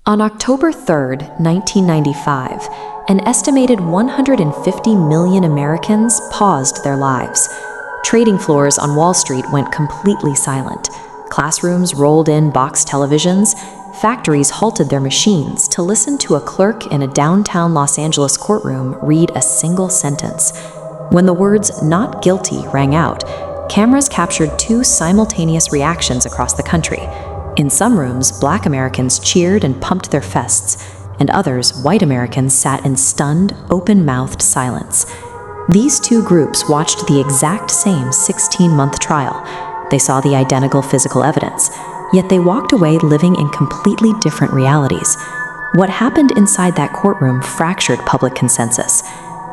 On October 3, 1995, an estimated 150 million Americans paused their lives. Trading floors on Wall Street went completely silent. Classrooms rolled in box televisions. Factories halted their machines to listen to a clerk in a downtown Los Angeles courtroom read a single sentence. When the words "not guilty" rang out, cameras captured two simultaneous reactions across the country. In some rooms, Black Americans cheered and pumped their fists, and others, white Americans, sat in stunned, open-mouthed silence. These two groups watched the exact same 16-month trial. They saw the identical physical evidence, yet they walked away living in completely different realities. What happened inside that courtroom fractured public consensus.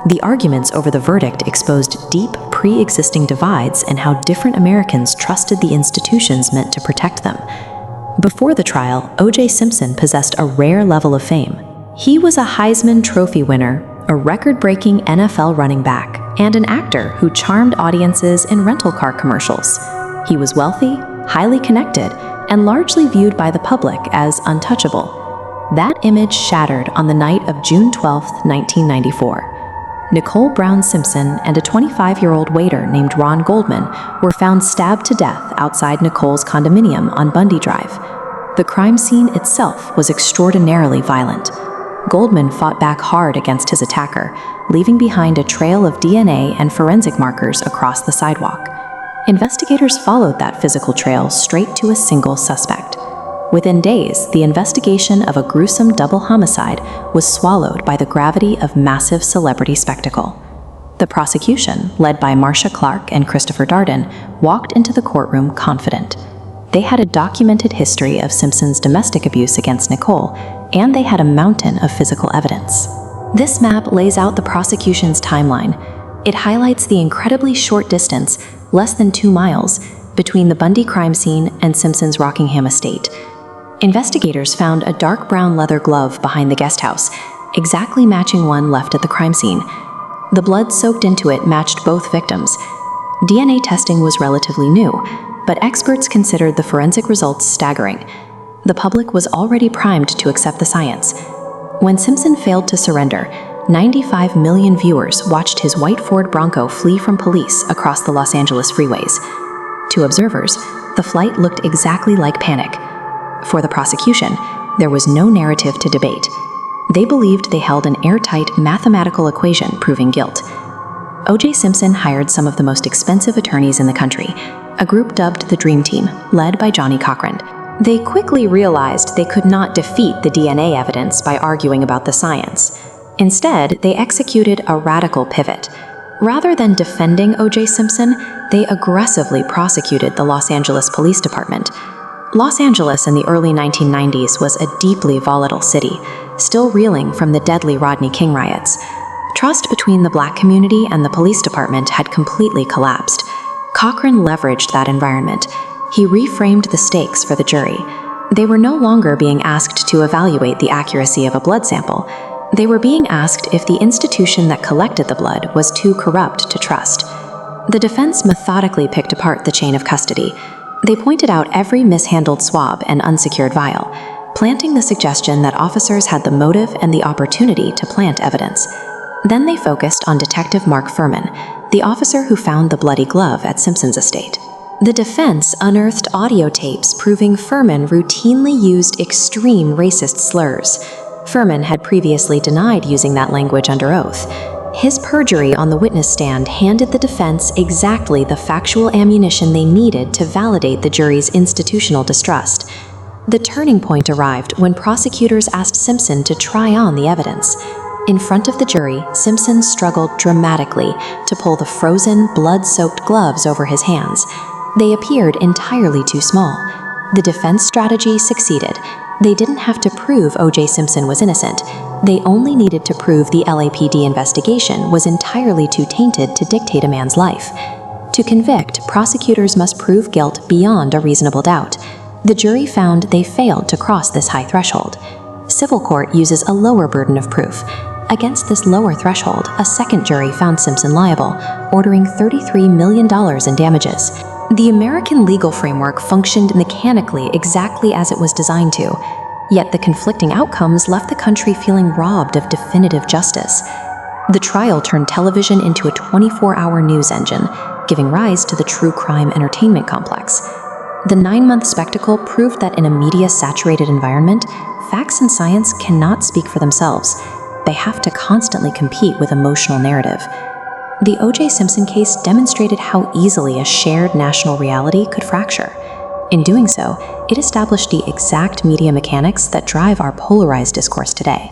The arguments over the verdict exposed deep, pre-existing divides in how different Americans trusted the institutions meant to protect them. Before the trial, O.J. Simpson possessed a rare level of fame. He was a Heisman Trophy winner, a record-breaking NFL running back, and an actor who charmed audiences in rental car commercials. He was wealthy, highly connected, and largely viewed by the public as untouchable. That image shattered on the night of June 12, 1994. Nicole Brown Simpson and a 25-year-old waiter named Ron Goldman were found stabbed to death outside Nicole's condominium on Bundy Drive. The crime scene itself was extraordinarily violent. Goldman fought back hard against his attacker, leaving behind a trail of DNA and forensic markers across the sidewalk. Investigators followed that physical trail straight to a single suspect. Within days, the investigation of a gruesome double homicide was swallowed by the gravity of massive celebrity spectacle. The prosecution, led by Marcia Clark and Christopher Darden, walked into the courtroom confident. They had a documented history of Simpson's domestic abuse against Nicole, and they had a mountain of physical evidence. This map lays out the prosecution's timeline. It highlights the incredibly short distance, less than 2 miles, between the Bundy crime scene and Simpson's Rockingham estate. Investigators found a dark brown leather glove behind the guest house, exactly matching one left at the crime scene. The blood soaked into it matched both victims. DNA testing was relatively new, but experts considered the forensic results staggering. The public was already primed to accept the science. When Simpson failed to surrender, 95 million viewers watched his white Ford Bronco flee from police across the Los Angeles freeways. To observers, the flight looked exactly like panic. For the prosecution, there was no narrative to debate. They believed they held an airtight mathematical equation proving guilt. O.J. Simpson hired some of the most expensive attorneys in the country, a group dubbed the Dream Team, led by Johnnie Cochran. They quickly realized they could not defeat the DNA evidence by arguing about the science. Instead, they executed a radical pivot. Rather than defending O.J. Simpson, they aggressively prosecuted the Los Angeles Police Department. Los Angeles in the early 1990s was a deeply volatile city, still reeling from the deadly Rodney King riots. Trust between the Black community and the police department had completely collapsed. Cochran leveraged that environment. He reframed the stakes for the jury. They were no longer being asked to evaluate the accuracy of a blood sample. They were being asked if the institution that collected the blood was too corrupt to trust. The defense methodically picked apart the chain of custody. They pointed out every mishandled swab and unsecured vial, planting the suggestion that officers had the motive and the opportunity to plant evidence. Then they focused on Detective Mark Fuhrman, the officer who found the bloody glove at Simpson's estate. The defense unearthed audio tapes proving Fuhrman routinely used extreme racist slurs. Fuhrman had previously denied using that language under oath. His perjury on the witness stand handed the defense exactly the factual ammunition they needed to validate the jury's institutional distrust. The turning point arrived when prosecutors asked Simpson to try on the evidence. In front of the jury, Simpson struggled dramatically to pull the frozen, blood-soaked gloves over his hands. They appeared entirely too small. The defense strategy succeeded. They didn't have to prove O.J. Simpson was innocent. They only needed to prove the LAPD investigation was entirely too tainted to dictate a man's life. To convict, prosecutors must prove guilt beyond a reasonable doubt. The jury found they failed to cross this high threshold. Civil court uses a lower burden of proof. Against this lower threshold, a second jury found Simpson liable, ordering $33 million in damages. The American legal framework functioned mechanically exactly as it was designed to. Yet the conflicting outcomes left the country feeling robbed of definitive justice. The trial turned television into a 24-hour news engine, giving rise to the true crime entertainment complex. The 9-month spectacle proved that in a media-saturated environment, facts and science cannot speak for themselves. They have to constantly compete with emotional narrative. The O.J. Simpson case demonstrated how easily a shared national reality could fracture. In doing so, it established the exact media mechanics that drive our polarized discourse today.